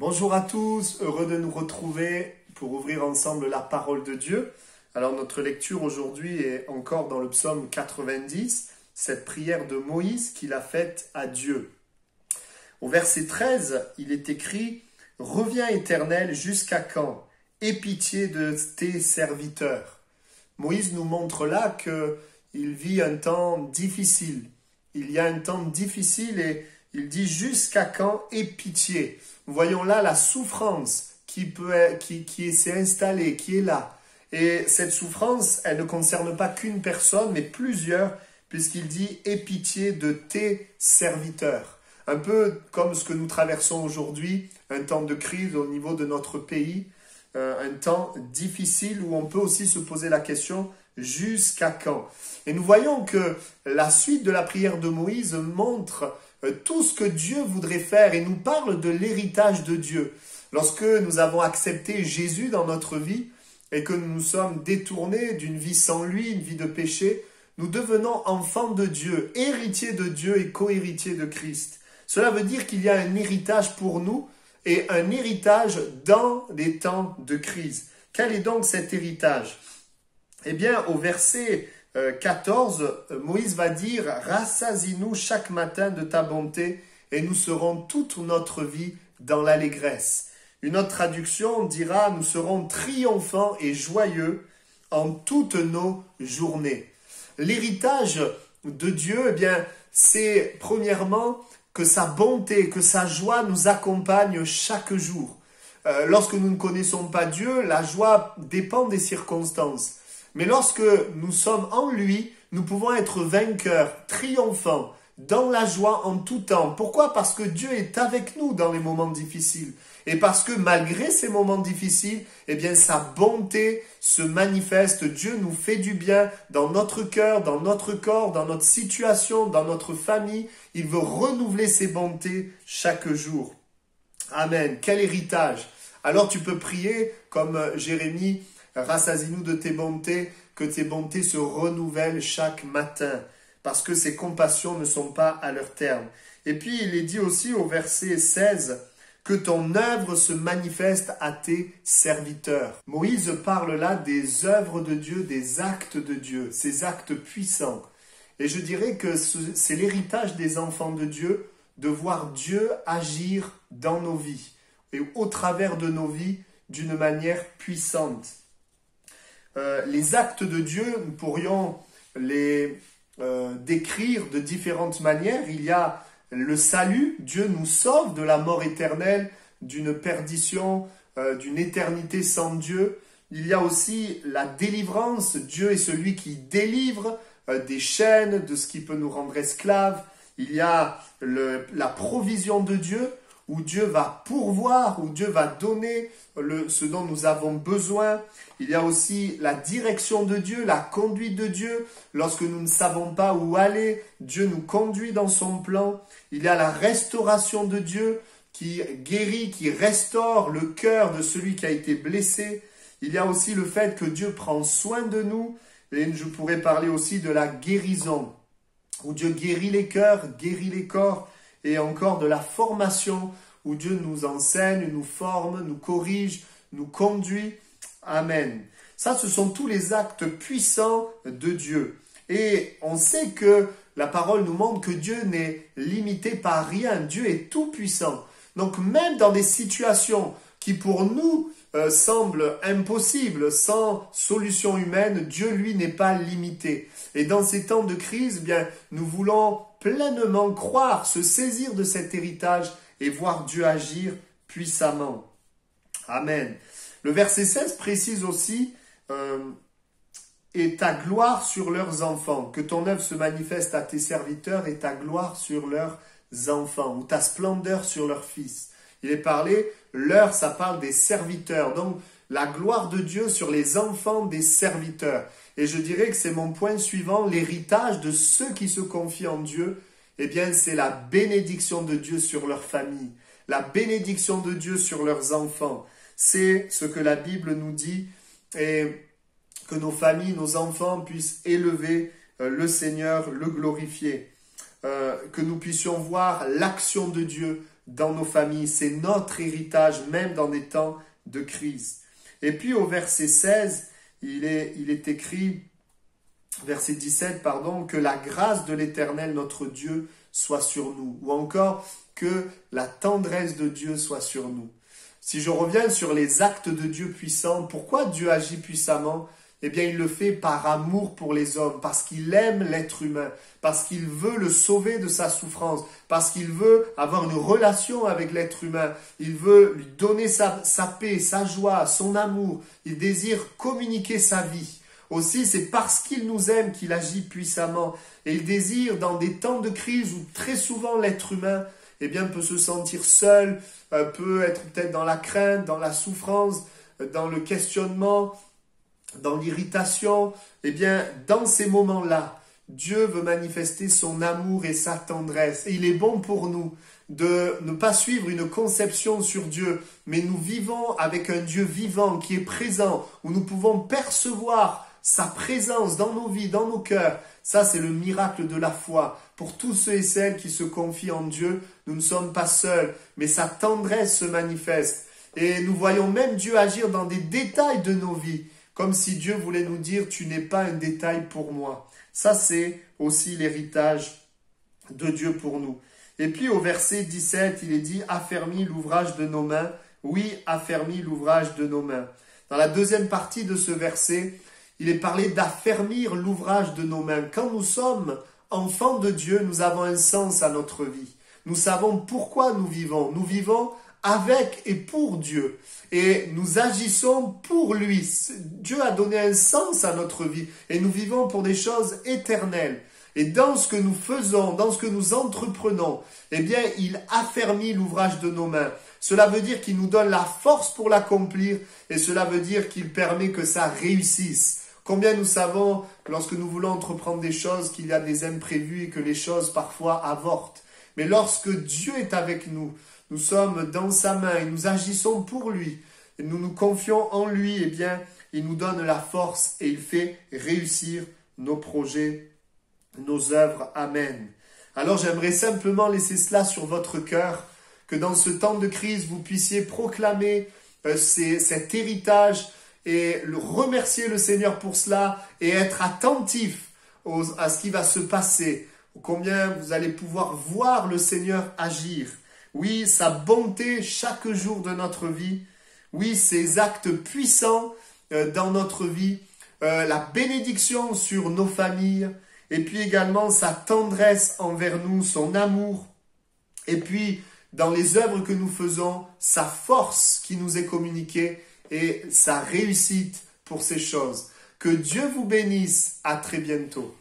Bonjour à tous, heureux de nous retrouver pour ouvrir ensemble la parole de Dieu. Alors notre lecture aujourd'hui est encore dans le psaume 90, cette prière de Moïse qu'il a faite à Dieu. Au verset 13, il est écrit « Reviens Éternel, jusqu'à quand? Aie pitié de tes serviteurs. » Moïse nous montre là qu'il vit un temps difficile. Il y a un temps difficile et il dit « Jusqu'à quand? Aie pitié ?» Nous voyons là la souffrance qui s'est installée, qui est là. Et cette souffrance, elle ne concerne pas qu'une personne, mais plusieurs, puisqu'il dit « Aie pitié de tes serviteurs ». Un peu comme ce que nous traversons aujourd'hui, un temps de crise au niveau de notre pays, un temps difficile où on peut aussi se poser la question « Jusqu'à quand ?» Et nous voyons que la suite de la prière de Moïse montre tout ce que Dieu voudrait faire et nous parle de l'héritage de Dieu. Lorsque nous avons accepté Jésus dans notre vie et que nous nous sommes détournés d'une vie sans lui, une vie de péché, nous devenons enfants de Dieu, héritiers de Dieu et co-héritiers de Christ. Cela veut dire qu'il y a un héritage pour nous et un héritage dans les temps de crise. Quel est donc cet héritage? Eh bien, au verset 14, Moïse va dire « Rassasie-nous chaque matin de ta bonté et nous serons toute notre vie dans l'allégresse. » Une autre traduction dira « Nous serons triomphants et joyeux en toutes nos journées. » L'héritage de Dieu, eh bien, c'est premièrement que sa bonté, que sa joie nous accompagne chaque jour. Lorsque nous ne connaissons pas Dieu, la joie dépend des circonstances. Mais lorsque nous sommes en lui, nous pouvons être vainqueurs, triomphants, dans la joie en tout temps. Pourquoi? Parce que Dieu est avec nous dans les moments difficiles. Et parce que malgré ces moments difficiles, eh bien, sa bonté se manifeste. Dieu nous fait du bien dans notre cœur, dans notre corps, dans notre situation, dans notre famille. Il veut renouveler ses bontés chaque jour. Amen. Quel héritage! Alors tu peux prier comme Jérémie, rassasie-nous de tes bontés, que tes bontés se renouvellent chaque matin, parce que ses compassions ne sont pas à leur terme. Et puis il est dit aussi au verset 16, que ton œuvre se manifeste à tes serviteurs. Moïse parle là des œuvres de Dieu, des actes de Dieu, ces actes puissants. Et je dirais que c'est l'héritage des enfants de Dieu, de voir Dieu agir dans nos vies et au travers de nos vies d'une manière puissante. Les actes de Dieu, nous pourrions les décrire de différentes manières. Il y a le salut, Dieu nous sauve de la mort éternelle, d'une perdition, d'une éternité sans Dieu. Il y a aussi la délivrance, Dieu est celui qui délivre des chaînes, de ce qui peut nous rendre esclaves. Il y a la provision de Dieu, où Dieu va pourvoir, où Dieu va donner ce dont nous avons besoin. Il y a aussi la direction de Dieu, la conduite de Dieu. Lorsque nous ne savons pas où aller, Dieu nous conduit dans son plan. Il y a la restauration de Dieu qui guérit, qui restaure le cœur de celui qui a été blessé. Il y a aussi le fait que Dieu prend soin de nous. Et je pourrais parler aussi de la guérison, où Dieu guérit les cœurs, guérit les corps. Et encore de la formation où Dieu nous enseigne, nous forme, nous corrige, nous conduit. Amen. Ça, ce sont tous les actes puissants de Dieu. Et on sait que la parole nous montre que Dieu n'est limité par rien. Dieu est tout puissant. Donc même dans des situations qui pour nous semblent impossibles, sans solution humaine, Dieu lui n'est pas limité. Et dans ces temps de crise, eh bien, nous voulons pleinement croire, se saisir de cet héritage et voir Dieu agir puissamment. Amen. Le verset 16 précise aussi « Et ta gloire sur leurs enfants, que ton œuvre se manifeste à tes serviteurs et ta gloire sur leurs enfants, ou ta splendeur sur leurs fils. » Il est parlé, l'heure, ça parle des serviteurs, donc la gloire de Dieu sur les enfants des serviteurs. Et je dirais que c'est mon point suivant, l'héritage de ceux qui se confient en Dieu, eh bien c'est la bénédiction de Dieu sur leur famille, la bénédiction de Dieu sur leurs enfants. C'est ce que la Bible nous dit, et que nos familles, nos enfants puissent élever le Seigneur, le glorifier. Que nous puissions voir l'action de Dieu dans nos familles. C'est notre héritage, même dans des temps de crise. Et puis au verset 16, il est écrit, verset 17, pardon, que la grâce de l'Éternel, notre Dieu, soit sur nous. Ou encore, que la tendresse de Dieu soit sur nous. Si je reviens sur les actes de Dieu puissants, pourquoi Dieu agit puissamment? Eh bien, il le fait par amour pour les hommes, parce qu'il aime l'être humain, parce qu'il veut le sauver de sa souffrance, parce qu'il veut avoir une relation avec l'être humain. Il veut lui donner sa paix, sa joie, son amour. Il désire communiquer sa vie. Aussi, c'est parce qu'il nous aime qu'il agit puissamment. Et il désire, dans des temps de crise où très souvent l'être humain eh bien, peut se sentir seul, peut être peut-être dans la crainte, dans la souffrance, dans le questionnement, dans l'irritation, eh bien, dans ces moments-là, Dieu veut manifester son amour et sa tendresse. Et il est bon pour nous de ne pas suivre une conception sur Dieu, mais nous vivons avec un Dieu vivant qui est présent, où nous pouvons percevoir sa présence dans nos vies, dans nos cœurs. Ça, c'est le miracle de la foi. Pour tous ceux et celles qui se confient en Dieu, nous ne sommes pas seuls, mais sa tendresse se manifeste. Et nous voyons même Dieu agir dans des détails de nos vies, comme si Dieu voulait nous dire « tu n'es pas un détail pour moi ». Ça, c'est aussi l'héritage de Dieu pour nous. Et puis au verset 17, il est dit « affermis l'ouvrage de nos mains ». Oui, affermis l'ouvrage de nos mains. Dans la deuxième partie de ce verset, il est parlé d'affermir l'ouvrage de nos mains. Quand nous sommes enfants de Dieu, nous avons un sens à notre vie. Nous savons pourquoi nous vivons. Nous vivons avec et pour Dieu. Et nous agissons pour lui. Dieu a donné un sens à notre vie. Et nous vivons pour des choses éternelles. Et dans ce que nous faisons, dans ce que nous entreprenons, eh bien, il affermit l'ouvrage de nos mains. Cela veut dire qu'il nous donne la force pour l'accomplir. Et cela veut dire qu'il permet que ça réussisse. Combien nous savons, lorsque nous voulons entreprendre des choses, qu'il y a des imprévus et que les choses parfois avortent. Mais lorsque Dieu est avec nous, nous sommes dans sa main et nous agissons pour lui, et nous nous confions en lui, eh bien, il nous donne la force et il fait réussir nos projets, nos œuvres. Amen. Alors j'aimerais simplement laisser cela sur votre cœur, que dans ce temps de crise, vous puissiez proclamer cet héritage et remercier le Seigneur pour cela et être attentif à ce qui va se passer. Combien vous allez pouvoir voir le Seigneur agir. Oui, sa bonté chaque jour de notre vie. Oui, ses actes puissants dans notre vie. La bénédiction sur nos familles. Et puis également sa tendresse envers nous, son amour. Et puis, dans les œuvres que nous faisons, sa force qui nous est communiquée et sa réussite pour ces choses. Que Dieu vous bénisse. À très bientôt.